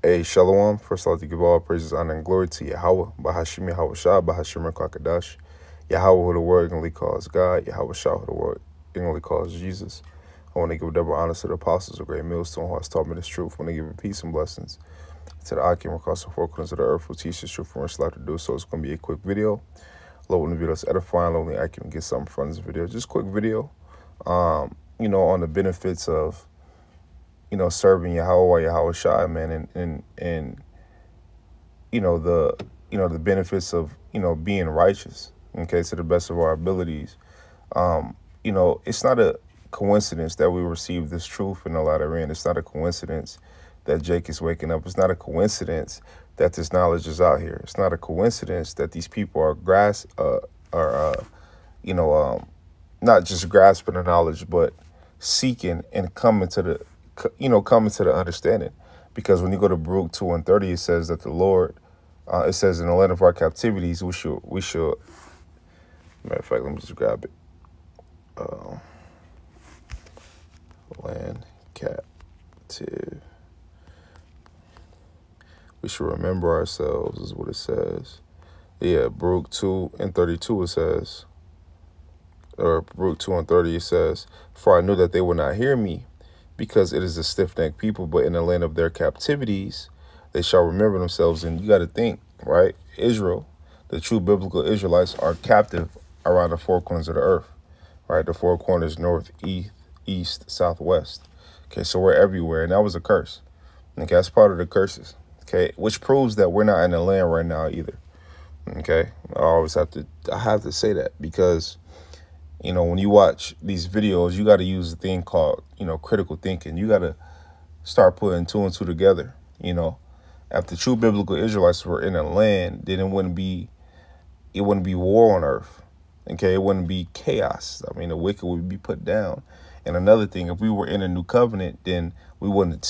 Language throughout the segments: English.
A Shalom. First, I'd like to give all praises, honor, and glory to Yahweh, Bahashim Yahweh Shah, Bahashim Kwakadash. Yahweh, who the world ignorantly calls God, Yahweh Shah, who the world ignorantly calls Jesus. I want to give double honor to the apostles of great millstone who has taught me this truth. I want to give peace and blessings to the Akim across the four corners of the earth who teach this truth from which life to do. So it's going to be a quick video. Lord, when the video is edifying, Lord, I can get something from this video. Just quick video, on the benefits of, serving Yahweh, Yahweh Shai, man, and the benefits of, being righteous, okay, to the best of our abilities. It's not a coincidence that we receive this truth in the latter end. It's not a coincidence that Jake is waking up. It's not a coincidence that this knowledge is out here. It's not a coincidence that these people are not just grasping the knowledge, but seeking and coming to the understanding. Because when you go to Baruch 2:30, it says that the Lord, it says in the land of our captivities, we should, matter of fact, let me just grab it. Land captive. We should remember ourselves is what it says. Yeah, Baruch 2:32 it says, or Baruch 2:30 it says, for I knew that they would not hear me, because it is a stiff-necked people, but in the land of their captivities, they shall remember themselves. And you got to think, right? Israel, the true biblical Israelites, are captive around the four corners of the earth, right? The four corners, north, east, southwest. Okay, so we're everywhere, and that was a curse. Okay, that's part of the curses. Okay, which proves that we're not in the land right now either. Okay, I have to say that because, when you watch these videos, you got to use a thing called, critical thinking. You got to start putting two and two together. If the true biblical Israelites were in a land, then it wouldn't be war on earth. Okay, it wouldn't be chaos. I mean, the wicked would be put down. And another thing, if we were in a new covenant, then we wouldn't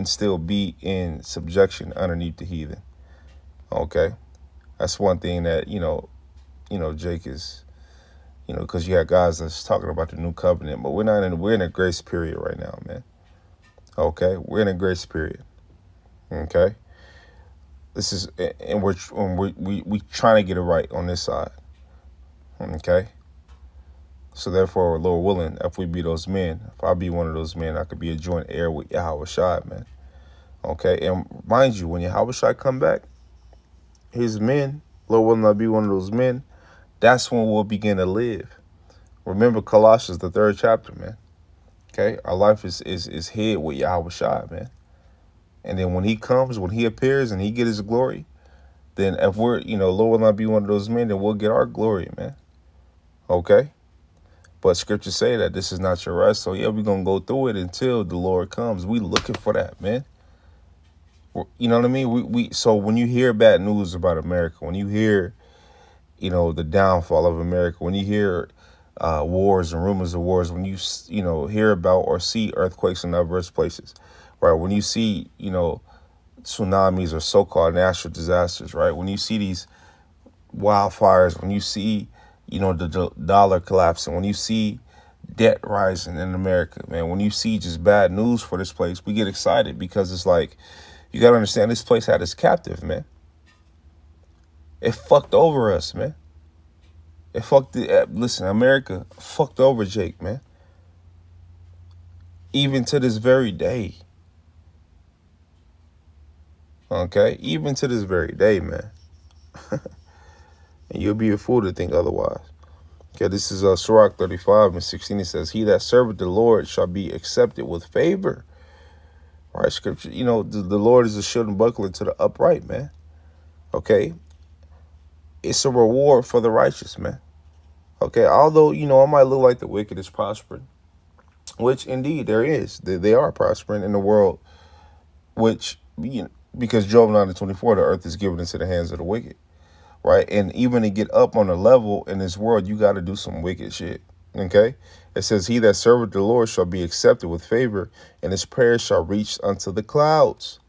still be in subjection underneath the heathen. Okay, that's one thing that Jake is, because you have guys that's talking about the new covenant, but we're in a grace period right now, man. Okay, we're in a grace period. Okay, this is, and we trying to get it right on this side. Okay, so therefore, Lord willing, if we be those men, if I be one of those men, I could be a joint heir with Yahweh Shai, man. Okay, and mind you, when Yahweh Shai come back, his men, Lord willing, I be one of those men. That's when we'll begin to live. Remember Colossians, the 3rd chapter, man. Okay, our life is hid with Yahweh Shai, man. And then when he comes, when he appears and he get his glory, then if we're, Lord will not be one of those men, then we'll get our glory, man. Okay? But scriptures say that this is not your rest. So yeah, we're going to go through it until the Lord comes. We looking for that, man. You know what I mean? So when you hear bad news about America, when you hear, the downfall of America, when you hear wars and rumors of wars, when you hear about or see earthquakes in diverse places, right? When you see, tsunamis or so-called natural disasters, right? When you see these wildfires, when you see, the dollar collapsing, when you see debt rising in America, man, when you see just bad news for this place, we get excited because it's like, you got to understand, this place had us captive, man. It fucked over us, man. Listen, America fucked over Jake, man. Even to this very day. Okay? Even to this very day, man. And you'll be a fool to think otherwise. Okay, this is Sirach 35:16. It says, he that serveth the Lord shall be accepted with favor. Right, scripture, the Lord is a shield and buckler to the upright, man. Okay? It's a reward for the righteous, man. Okay, although, I might look like the wicked is prospering, which indeed there is. They are prospering in the world, which, because Job 9:24, the earth is given into the hands of the wicked, right? And even to get up on a level in this world, you got to do some wicked shit, okay? It says, he that serveth the Lord shall be accepted with favor, and his prayer shall reach unto the clouds.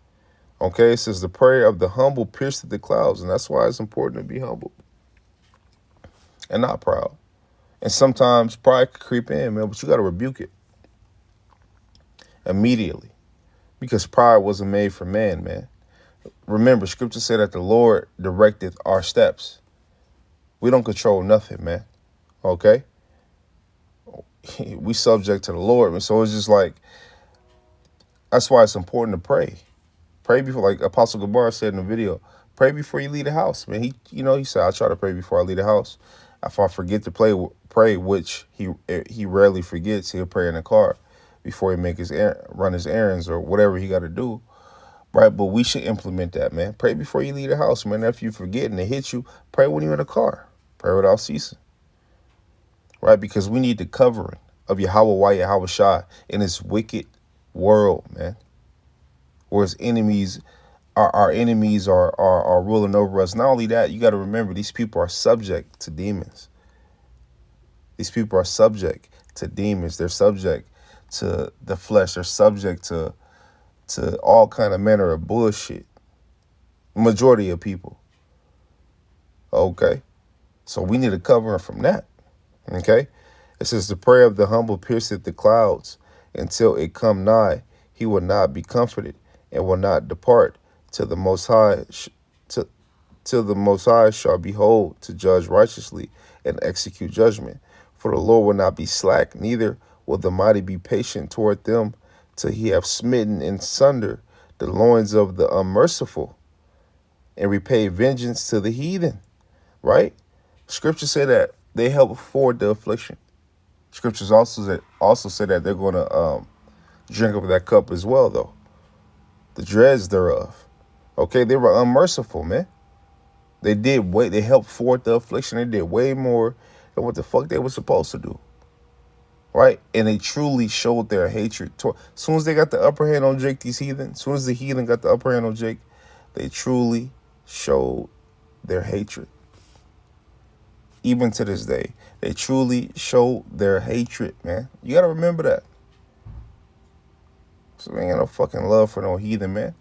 Okay, it says the prayer of the humble pierceth the clouds, and that's why it's important to be humble and not proud. And sometimes pride can creep in, man, but you got to rebuke it immediately. because pride wasn't made for man, man. Remember, scripture said that the Lord directed our steps. We don't control nothing, man. Okay? We subject to the Lord. And so it's just like, that's why it's important to pray. Pray before, like Apostle Gabar said in the video, pray before you leave the house, man. He said, I try to pray before I leave the house. If I forget to pray, which he rarely forgets, he'll pray in the car before he run his errands or whatever he got to do. Right, but we should implement that, man. Pray before you leave the house, man. If you forget and it hits you, pray when you're in the car. Pray without ceasing. Right, because we need the covering of Yahweh Yahweh Shai in this wicked world, man. Where his enemies, our enemies are ruling over us. Not only that, you got to remember these people are subject to demons. These people are subject to demons. They're subject to the flesh. They're subject to all kind of manner of bullshit. Majority of people. Okay. So we need a covering from that. Okay. It says the prayer of the humble pierceth the clouds until it come nigh. He will not be comforted and will not depart till the Most High till the Most High shall behold to judge righteously and execute judgment. For the Lord will not be slack, neither will the mighty be patient toward them, till he have smitten in sunder the loins of the unmerciful and repay vengeance to the heathen. Right? Scriptures say that they help forward the affliction. Scriptures also say that they're going to drink of that cup as well, though. The dregs thereof. Okay, they were unmerciful, man. They helped forward the affliction. They did way more than what the fuck they were supposed to do. Right? And they truly showed their hatred. As soon as they got the upper hand on Jake, these heathen, as soon as the heathen got the upper hand on Jake, they truly showed their hatred. Even to this day, they truly show their hatred, man. You got to remember that. So they ain't got no fucking love for no heathen, man.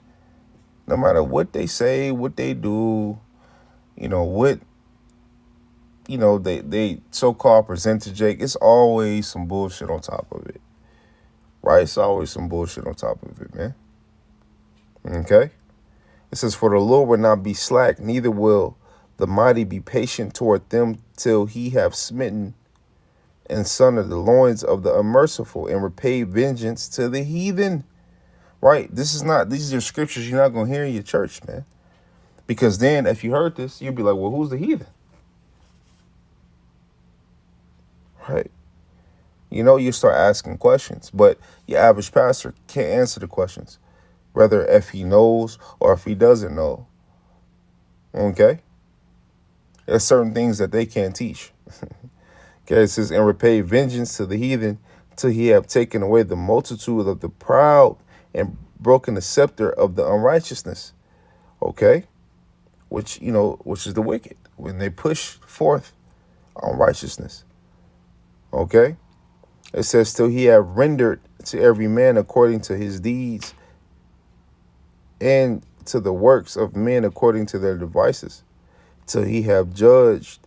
No matter what they say, what they do, they so-called present to Jake, it's always some bullshit on top of it. Right? It's always some bullshit on top of it, man. Okay? It says, for the Lord will not be slack, neither will the mighty be patient toward them till he have smitten and sundered the loins of the unmerciful and repay vengeance to the heathen. Right? These are scriptures you're not going to hear in your church, man. Because then if you heard this, you'd be like, well, who's the heathen? Right? You start asking questions, but your average pastor can't answer the questions, whether if he knows or if he doesn't know. Okay? There's certain things that they can't teach. Okay, it says, and repay vengeance to the heathen till he have taken away the multitude of the proud and broken the scepter of the unrighteousness. Okay? Which is the wicked, when they push forth unrighteousness. Okay? It says, till he have rendered to every man according to his deeds, and to the works of men according to their devices, till he have judged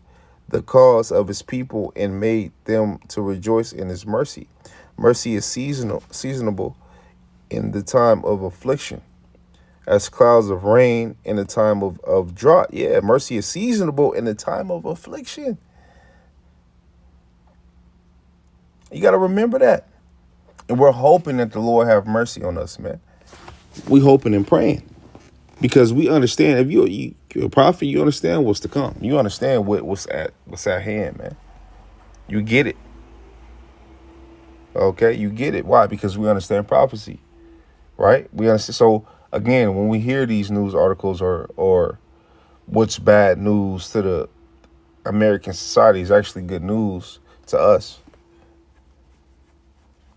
the cause of his people and made them to rejoice in his mercy. Mercy is seasonable in the time of affliction, as clouds of rain in the time of drought. Yeah, mercy is seasonable in the time of affliction. You got to remember that. And we're hoping that the Lord have mercy on us, man. We hoping and praying. Because we understand, if you're a prophet, you understand what's to come. You understand what's at hand, man. You get it. Okay, you get it. Why? Because we understand prophecy, right? We understand. So again, when we hear these news articles or what's bad news to the American society is actually good news to us.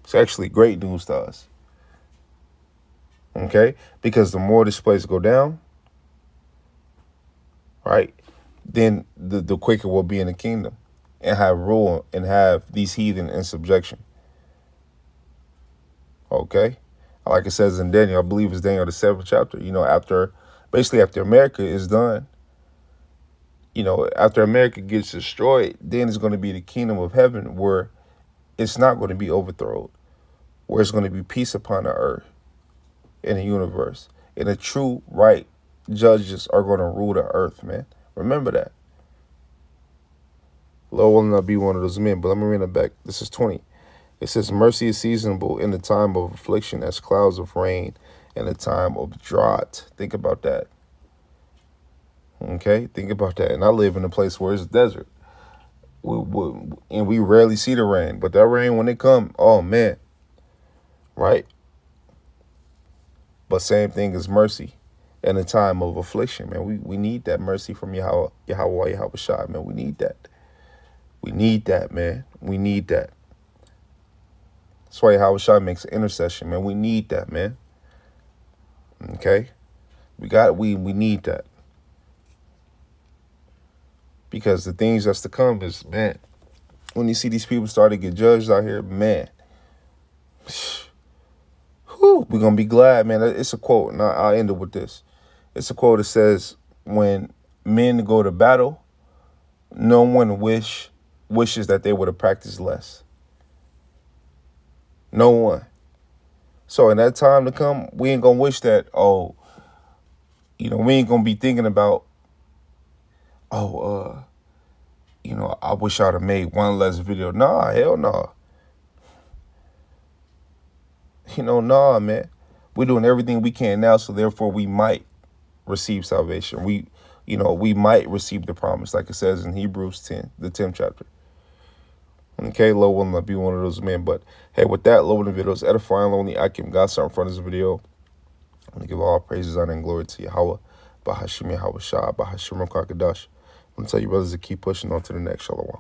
It's actually great news to us. Okay? Because the more displays go down, right, then the quicker we'll be in the kingdom and have rule and have these heathen in subjection. Okay? Like it says in Daniel, I believe it's Daniel the 7th chapter, after America is done, after America gets destroyed, then it's going to be the kingdom of heaven where it's not going to be overthrown, where it's going to be peace upon the earth. in the universe. And the true right judges are going to rule the earth, man. Remember that. Lord will not be one of those men. But let me read it back. This is 20. It says, mercy is seasonable in the time of affliction as clouds of rain in the time of drought. Think about that. Okay? Think about that. And I live in a place where it's desert. And we rarely see the rain. But that rain, when it come, oh, man. Right? But same thing as mercy in a time of affliction, man. We need that mercy from Yahweh Shai, man. We need that. We need that, man. We need that. That's why Yahweh Shai makes an intercession, man. We need that, man. Okay? We need that. Because the things that's to come is, man, when you see these people start to get judged out here, man, we're going to be glad, man. It's a quote, and I'll end it with this. It's a quote that says, when men go to battle, no one wishes that they would have practiced less. No one. So in that time to come, we ain't going to wish that, we ain't going to be thinking about, I wish I'd have made one less video. Nah, hell no. Nah, man. We're doing everything we can now, so therefore we might receive salvation. We might receive the promise, like it says in Hebrews 10, the 10th chapter. Okay, Lord will not be one of those men. But hey, with that, Lord, the video is edifying, lonely. I can God something in front of this video. I'm going to give all praises, honor, and glory to Yahweh, Bahashim Yahweh Shah, Bahashim Kakadash. I'm going to tell you brothers to keep pushing on to the next. Shalom.